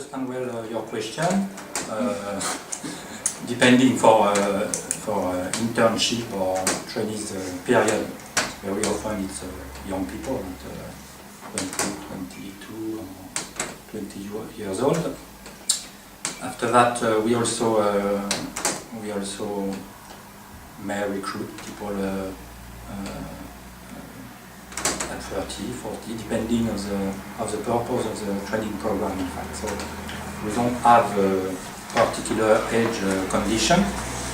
understand well your question. Depending for internship or trainees period, very often it's young people at 20, 22 or 20 years old. After that, we also may recruit people at 30, 40, depending on the purpose of the training program, in fact. So we don't have a particular age condition,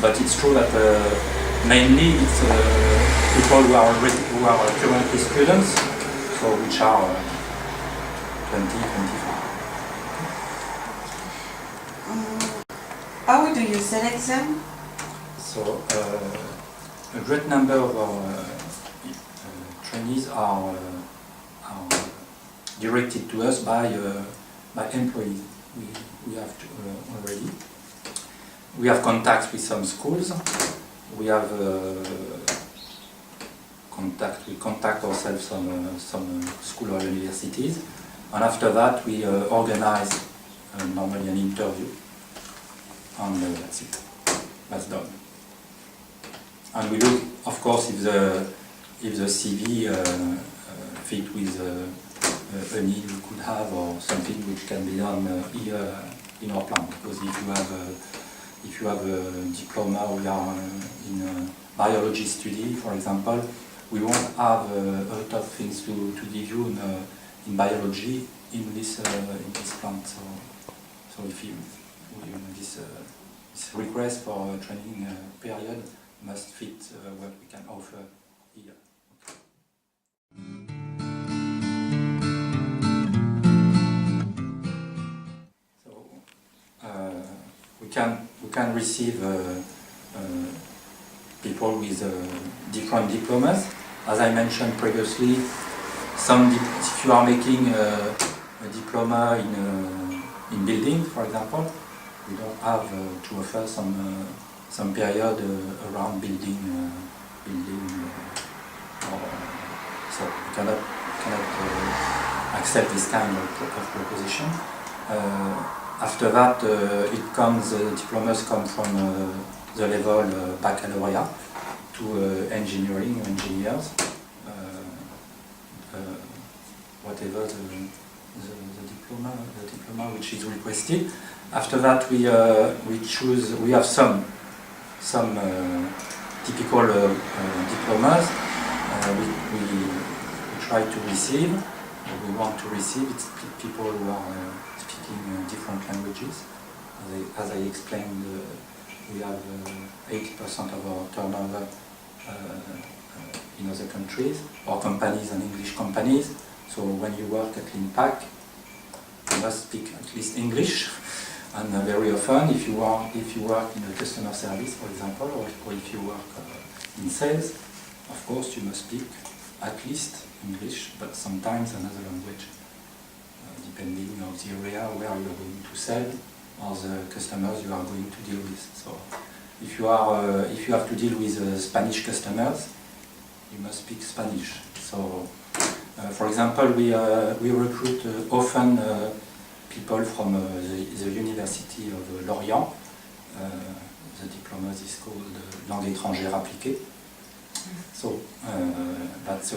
but it's true that mainly it's people who are currently students, so which are 20, 25. How do you select them? So a great number of our trainees are directed to us by employees. We have already. We have contacts with some schools. We have we contact ourselves some school or universities, and after that we organize normally an interview, and that's it. That's done. And we look, of course, if the CV fit with a need we could have, or something which can be done here in our plant. Because if you have a diploma, we are in a biology study, for example, we won't have a lot of things to give you in biology in this plant. So if this request for a training period must fit what we can offer here. So we can receive people with different diplomas. As I mentioned previously, if you are making a diploma in building, for example, we don't have to offer some period around building, so we cannot accept this kind of proposition. After that, diplomas come from the level baccalaureate to engineering, engineers, whatever the diploma which is requested. After that, we have some typical diplomas we try to receive. We want to receive it's people who are speaking different languages. As I explained, we have 80% of our turnover in other countries, or companies and English companies. So when you work at LINPAC, you must speak at least English. And very often, if you work in a customer service, for example, or if you work in sales, of course you must speak at least English, but sometimes another language, depending on the area where you are going to sell or the customers you are going to deal with. So, if you have to deal with Spanish customers, you must speak Spanish. So, for example, we recruit often people from the University of Lorient. The diploma is called Langue étrangère appliquée. So that's a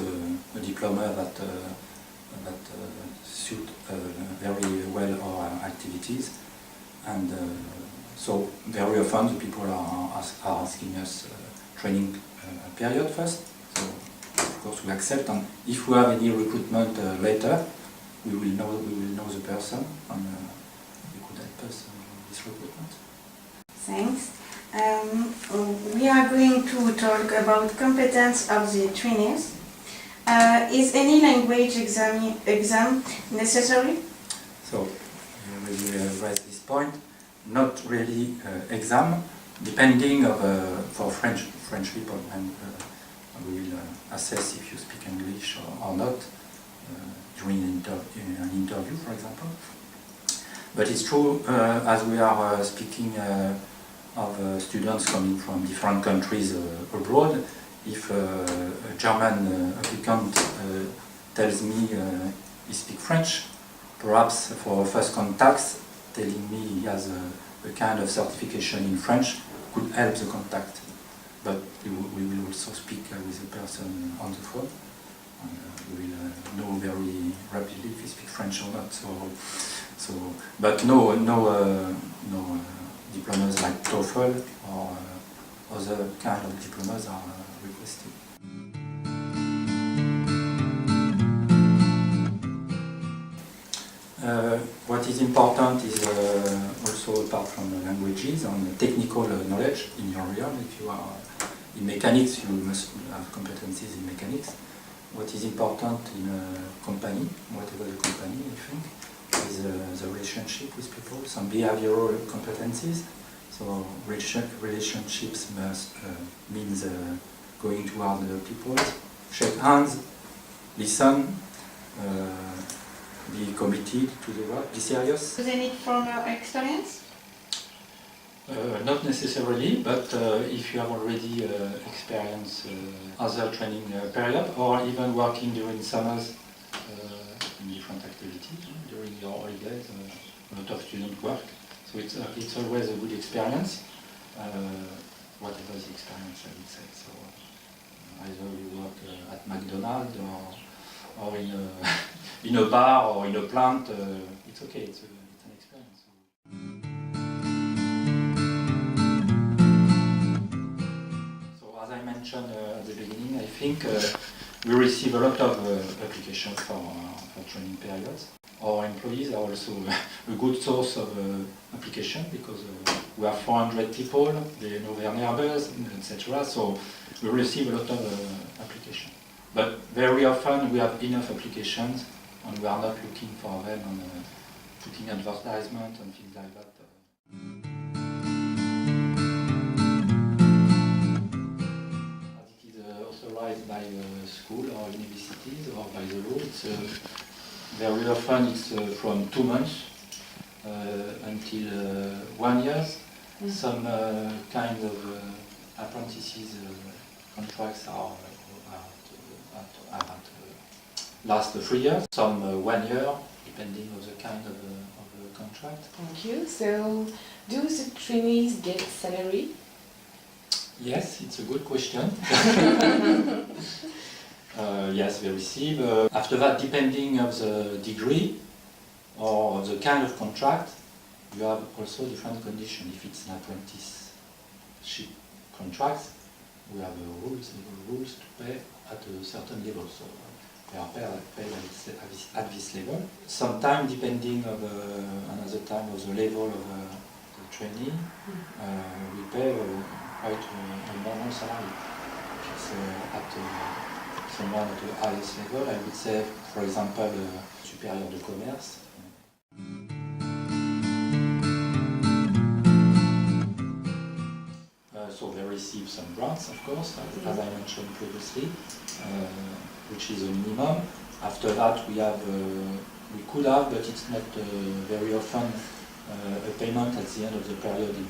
diploma that suit very well our activities, and so very often the people are asking us training period first. So of course we accept, and if we have any recruitment later, we will know the person, and he could help us in this recruitment. Thanks. We are going to talk about competence of the trainees. Is any language exam necessary? So we will raise this point. Not really exam, depending for French people, and we will assess if you speak English or not during an interview, for example. But it's true, as we are speaking of students coming from different countries abroad, if a German applicant tells me he speaks French, perhaps for first contacts telling me he has a kind of certification in French could help the contact. But we will also speak with the person on the phone. We will know very rapidly if he speaks French or not. But no diplomas like TOEFL or other kind of diplomas are requested. What is important is also, apart from the languages, on the technical knowledge in your realm. If you are in mechanics, you must have competencies in mechanics. What is important in a company, whatever the company, I think, is the relationship with people, some behavioral competencies. So relationships means going toward the people, shake hands, listen, be committed to the work, be serious. Do they need formal experience? Not necessarily, but if you have already experienced other training period, or even working during summers in different activities, during your holidays, a lot of student work. So it's always a good experience, whatever the experience, I would say. So either you work at McDonald's or in a bar or in a plant, it's okay, it's an experience. So as I mentioned at the beginning, I think we receive a lot of applications for training periods. Our employees are also a good source of application because we have 400 people, they know their neighbors, etc. So we receive a lot of applications. But very often we have enough applications and we are not looking for them and putting advertisement and things like that. As it is authorized by school or universities or by the law, it's very often it's from 2 months until 1 year. Some kind of apprentices contracts are last 3 years, some 1 year, depending on the kind of contract. Thank you. So, do the trainees get salary? Yes, it's a good question. Yes, they receive. After that, depending on the degree or the kind of contract, you have also different conditions. If it's an apprenticeship contract, we have rules to pay at a certain level. So they are paid at this level. Sometimes, depending on another time of the level of the training, we pay quite a normal salary. So at someone at the highest level, I would say, for example, supérieur de commerce. So they receive some grants, of course, as I mentioned previously, which is a minimum. After that, we could have, but it's not very often a payment at the end of the period if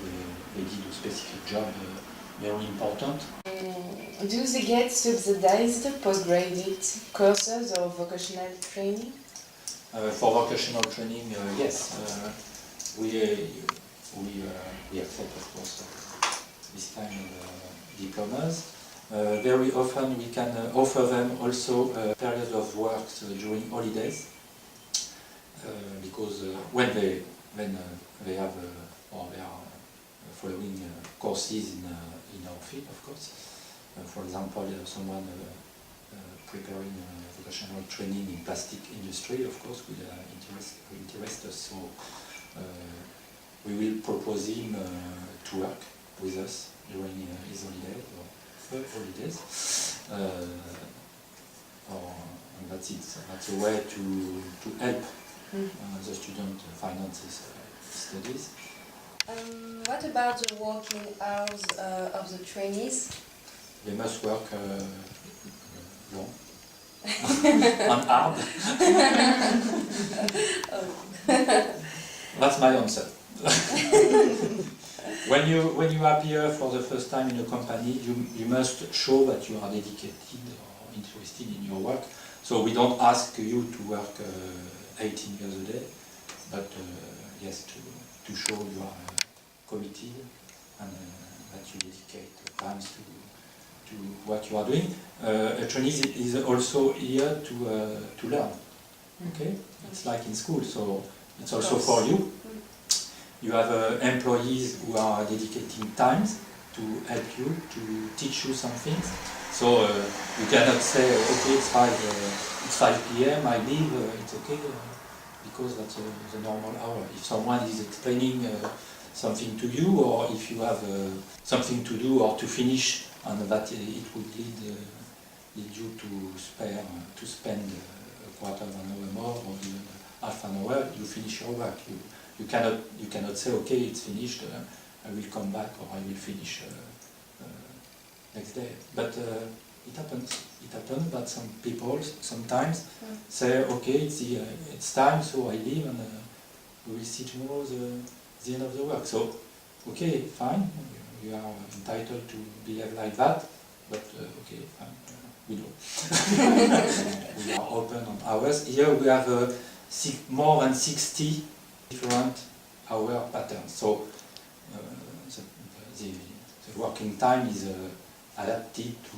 they did a specific job very important. Do they get subsidized postgraduate courses or vocational training? For vocational training, yes, we accept, of course, this kind of diplomas. Very often we can offer them also a period of work during holidays, because when they have or they are following courses in our field, of course. For example, someone preparing vocational training in plastic industry, of course, will interest us. So we will propose him to work with us during his holidays or holidays. And that's it. That's a way to help the student finance his studies. What about the working hours of the trainees? They must work long and hard. That's my answer. When you appear for the first time in a company, you must show that you are dedicated or interested in your work. So we don't ask you to work 18 hours a day, but yes, to to show you are committed and that you dedicate time to what you are doing. A trainee is also here to learn. Okay, it's like in school, so it's also for you. You have employees who are dedicating times to help you, to teach you some things. So you cannot say, okay, it's 5 p.m. I leave. It's okay because that's the normal hour. If someone is explaining something to you, or if you have something to do or to finish, and that it would lead you to spend a quarter of an hour more or even half an hour, you finish your work. You cannot say, okay, it's finished, I will come back, or I will finish next day. But it happens that some people sometimes say, okay, it's time, so I leave, and we will see tomorrow the end of the work. So, okay, fine, you are entitled to behave like that, but okay, fine, we know. We are open on hours. Here we have more than 60 different hour patterns. So the working time is adapted to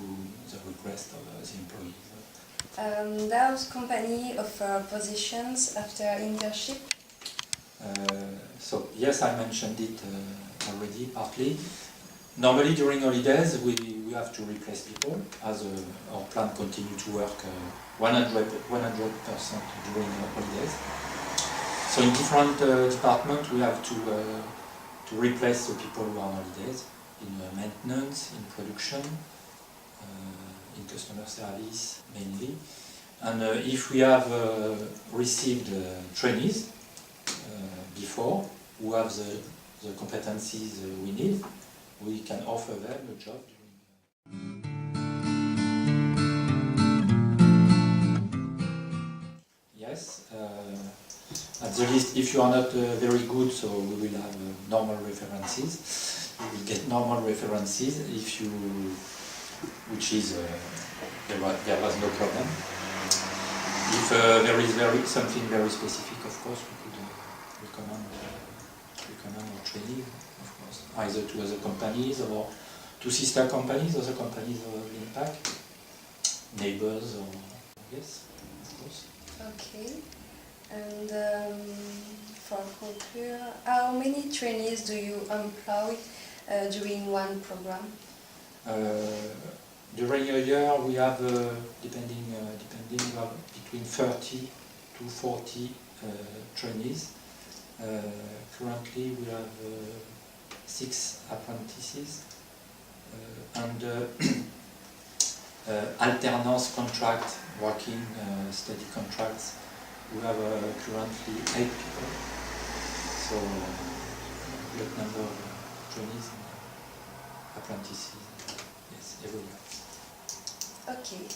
the request of the employees. Does company offer positions after internship? So yes, I mentioned it already partly. Normally during holidays we have to replace people as our plant continue to work 100% during holidays. So in different departments we have to replace the people who are on holidays in maintenance, in production, in customer service mainly. And if we have received trainees before who have the competencies we need, we can offer them a job during. Yes, at the least, if you are not very good, so we will have normal references. You will get normal references if you, which is there was no problem. If there is something very specific, of course, we could recommend or trainee, of course, either to other companies or to sister companies, other companies of LINPAC, neighbors, or yes, of course. Okay. And for conclude, how many trainees do you employ during one program? During a year, we have, depending, we have between 30 to 40 trainees. Currently, we have 6 apprentices and alternance contract, working study contracts. We have currently 8 people. So, a great number of trainees and apprentices. Yes, every year. Okay,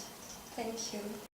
thank you.